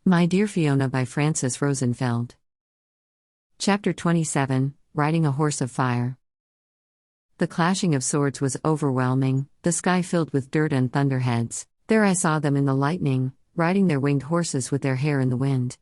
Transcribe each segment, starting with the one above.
My Dear Fiona by Frances Rosenfeld. Chapter 27, Riding a Horse of Fire. The clashing of swords was overwhelming, the sky filled with dirt and thunderheads. There I saw them in the lightning, riding their winged horses with their hair in the wind.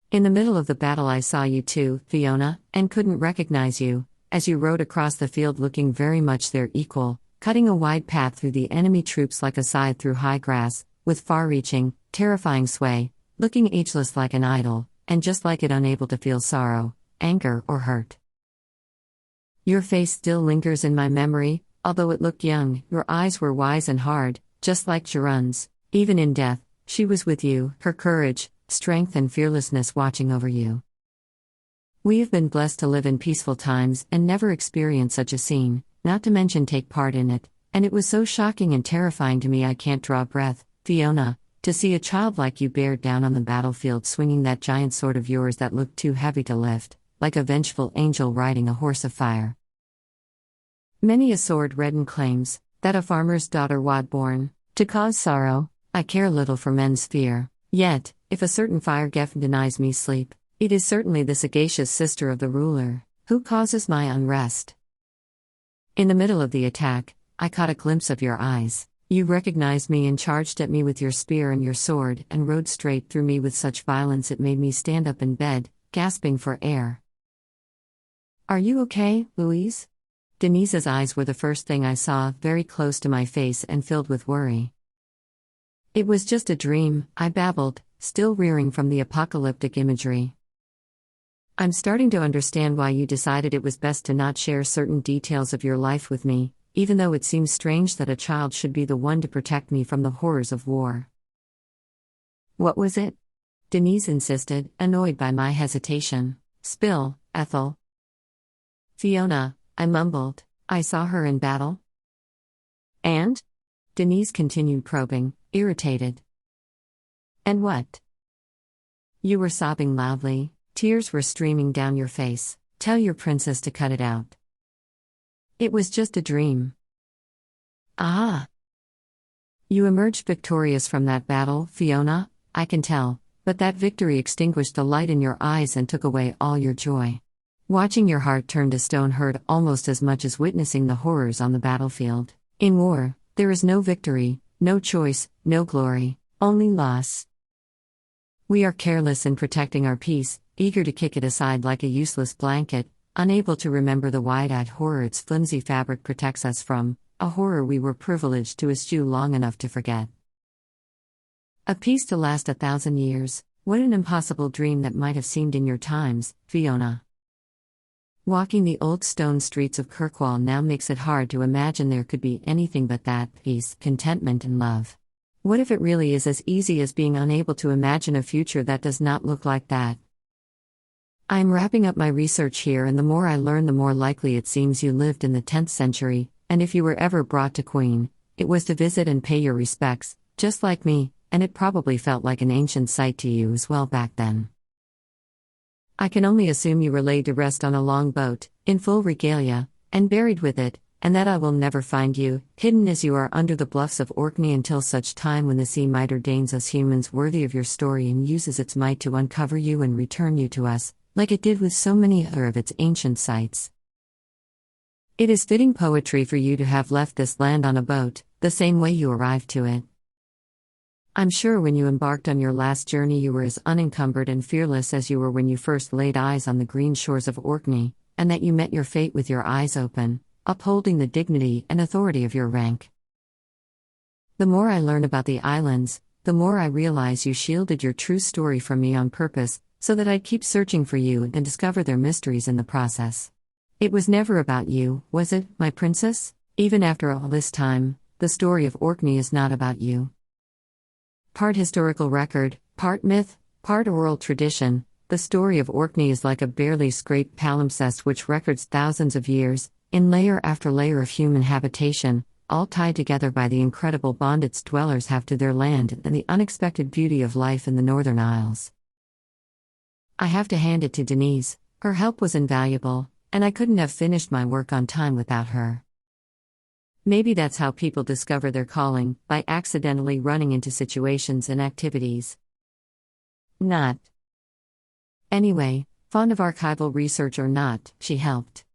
In the middle of the battle I saw you too, Fiona, and couldn't recognize you, as you rode across the field looking very much their equal, cutting a wide path through the enemy troops like a scythe through high grass, with far-reaching, terrifying sway, looking ageless like an idol, and just like it unable to feel sorrow, anger, or hurt. Your face still lingers in my memory, although it looked young. Your eyes were wise and hard, just like Jorunn's. Even in death, she was with you, her courage, strength and fearlessness watching over you. We have been blessed to live in peaceful times and never experience such a scene, not to mention take part in it, and it was so shocking and terrifying to me I can't draw breath, Fiona, to see a child like you bear down on the battlefield swinging that giant sword of yours that looked too heavy to lift, like a vengeful angel riding a horse of fire. Many a sword reddened claims, that a farmer's daughter wad born, to cause sorrow. I care little for men's fear, yet, if a certain fire geffen denies me sleep, it is certainly the sagacious sister of the ruler, who causes my unrest. In the middle of the attack, I caught a glimpse of your eyes. You recognized me and charged at me with your spear and your sword and rode straight through me with such violence it made me stand up in bed, gasping for air. Are you okay, Louise? Denise's eyes were the first thing I saw, very close to my face and filled with worry. It was just a dream, I babbled, still rearing from the apocalyptic imagery. I'm starting to understand why you decided it was best to not share certain details of your life with me, even though it seems strange that a child should be the one to protect me from the horrors of war. What was it? Denise insisted, annoyed by my hesitation. Spill, Ethel. Fiona, I mumbled, I saw her in battle. And? Denise continued probing, irritated. And what? You were sobbing loudly, tears were streaming down your face. Tell your princess to cut it out. It was just a dream. Ah! You emerged victorious from that battle, Fiona, I can tell, but that victory extinguished the light in your eyes and took away all your joy. Watching your heart turn to stone hurt almost as much as witnessing the horrors on the battlefield. In war, there is no victory, no choice, no glory, only loss. We are careless in protecting our peace, eager to kick it aside like a useless blanket, unable to remember the wide-eyed horror its flimsy fabric protects us from, a horror we were privileged to eschew long enough to forget. A peace to last 1,000 years, what an impossible dream that might have seemed in your times, Fiona. Walking the old stone streets of Kirkwall now makes it hard to imagine there could be anything but that peace, contentment and love. What if it really is as easy as being unable to imagine a future that does not look like that? I'm wrapping up my research here, and the more I learn the more likely it seems you lived in the 10th century, and if you were ever brought to Queen, it was to visit and pay your respects, just like me, and it probably felt like an ancient sight to you as well back then. I can only assume you were laid to rest on a long boat, in full regalia, and buried with it, and that I will never find you, hidden as you are under the bluffs of Orkney until such time when the sea might ordains us humans worthy of your story and uses its might to uncover you and return you to us, like it did with so many other of its ancient sites. It is fitting poetry for you to have left this land on a boat, the same way you arrived to it. I'm sure when you embarked on your last journey you were as unencumbered and fearless as you were when you first laid eyes on the green shores of Orkney, and that you met your fate with your eyes open, upholding the dignity and authority of your rank. The more I learn about the islands, the more I realize you shielded your true story from me on purpose, so that I'd keep searching for you and discover their mysteries in the process. It was never about you, was it, my princess? Even after all this time, the story of Orkney is not about you. Part historical record, part myth, part oral tradition, the story of Orkney is like a barely scraped palimpsest which records thousands of years, in layer after layer of human habitation, all tied together by the incredible bond its dwellers have to their land and the unexpected beauty of life in the Northern Isles. I have to hand it to Denise, her help was invaluable, and I couldn't have finished my work on time without her. Maybe that's how people discover their calling, by accidentally running into situations and activities. Not. Anyway, fond of archival research or not, she helped.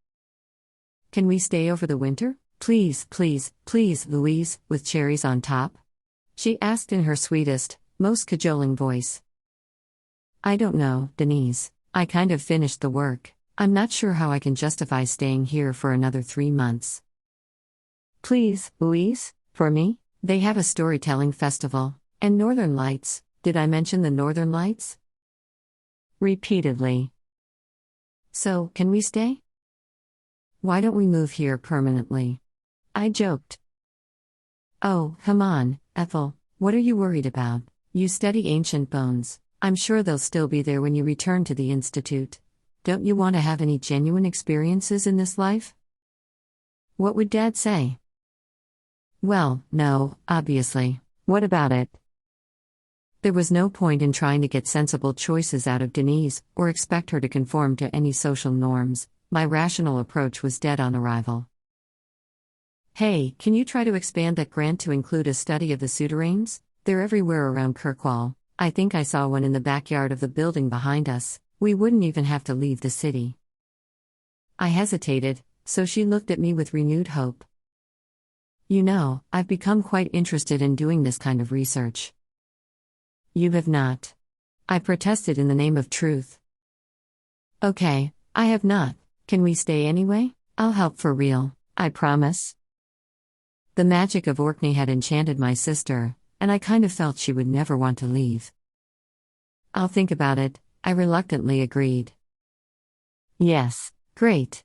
Can we stay over the winter? Please, please, please, Louise, with cherries on top? She asked in her sweetest, most cajoling voice. I don't know, Denise. I kind of finished the work. I'm not sure how I can justify staying here for another 3 months. Please, Louise, for me? They have a storytelling festival. And Northern Lights. Did I mention the Northern Lights? Repeatedly. So, can we stay? Why don't we move here permanently? I joked. Oh, come on, Ethel. What are you worried about? You study ancient bones. I'm sure they'll still be there when you return to the Institute. Don't you want to have any genuine experiences in this life? What would Dad say? Well, no, obviously. What about it? There was no point in trying to get sensible choices out of Denise, or expect her to conform to any social norms. My rational approach was dead on arrival. Hey, can you try to expand that grant to include a study of the souterrains? They're everywhere around Kirkwall. I think I saw one in the backyard of the building behind us. We wouldn't even have to leave the city. I hesitated, so she looked at me with renewed hope. You know, I've become quite interested in doing this kind of research. You have not. I protested in the name of truth. Okay, I have not. Can we stay anyway? I'll help for real, I promise. The magic of Orkney had enchanted my sister, and I kind of felt she would never want to leave. I'll think about it, I reluctantly agreed. Yes, great.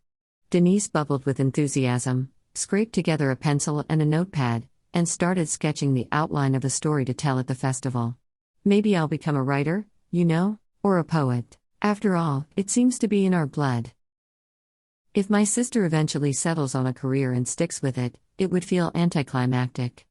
Denise bubbled with enthusiasm, scraped together a pencil and a notepad, and started sketching the outline of a story to tell at the festival. Maybe I'll become a writer, you know, or a poet. After all, it seems to be in our blood. If my sister eventually settles on a career and sticks with it, it would feel anticlimactic.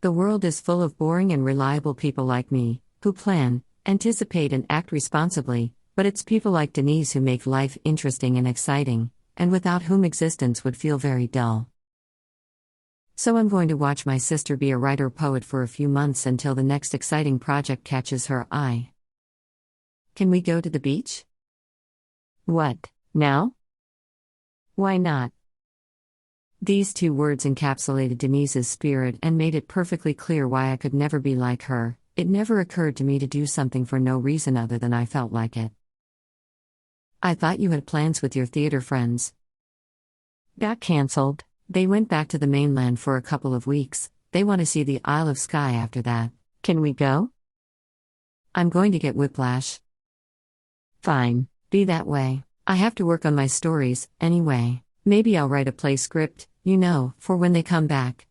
The world is full of boring and reliable people like me, who plan, anticipate and act responsibly, but it's people like Denise who make life interesting and exciting, and without whom existence would feel very dull. So I'm going to watch my sister be a writer-poet for a few months until the next exciting project catches her eye. Can we go to the beach? What, now? Why not? These 2 words encapsulated Denise's spirit and made it perfectly clear why I could never be like her. It never occurred to me to do something for no reason other than I felt like it. I thought you had plans with your theater friends. Got cancelled. They went back to the mainland for a couple of weeks. They want to see the Isle of Skye after that. Can we go? I'm going to get whiplash. Fine, be that way. I have to work on my stories, anyway. Maybe I'll write a play script, you know, for when they come back.